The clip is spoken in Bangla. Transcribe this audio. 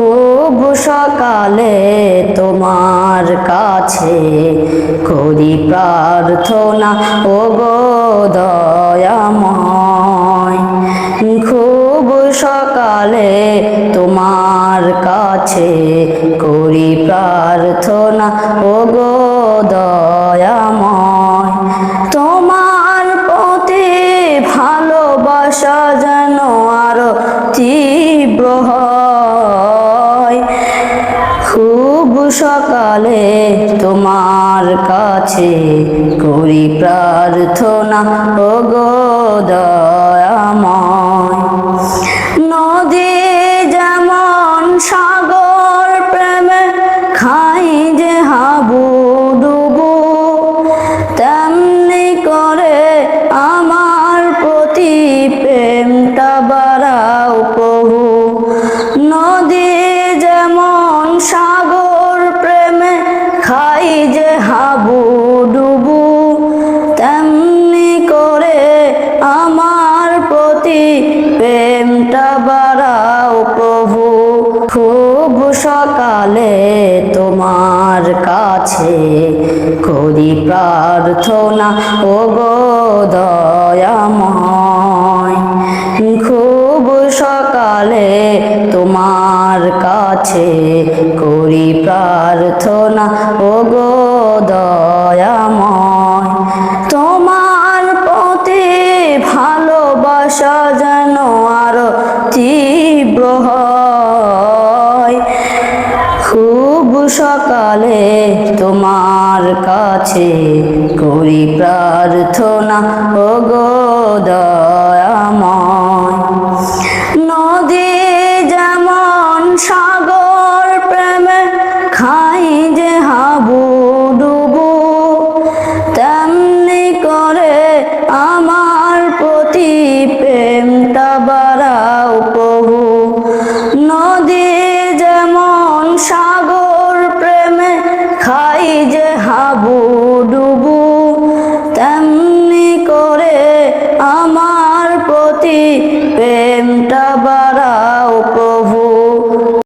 খুব সকালে তোমার কাছে করি প্রার্থনা ওগো দয়াময়। খুব সকালে তোমার কাছে করি প্রার্থনা ওগো দয়াময়। তোমার প্রতি ভালোবাসা যেন আরো তীব্র হয়। খুব সকালে তোমার কাছে করি প্রার্থনা ওগো দয়াময়। নদী যেমন সাগর প্রেমে খাই যে হাবুডুবু, তেমনি করে আমার প্রতি প্রেমটা বাড়াও প্রভু। নদী যেমন সাগর প্রেমে খাই যে হাবুডুবু, তেমনি করে আমার প্রতি প্রেমটা বাড়াও প্রভু। খুব সকালে তোমার কাছে করি প্রার্থনা ওগো দয়াময়। খুব সকালে তোমার কাছে করি প্রার্থনা ওগো দয়াময়। তোমার প্রতি ভালোবাসা যেন আরো তীব্র হয়। খুব সকালে তোমার কাছে করি প্রার্থনা ওগো দয়াময়।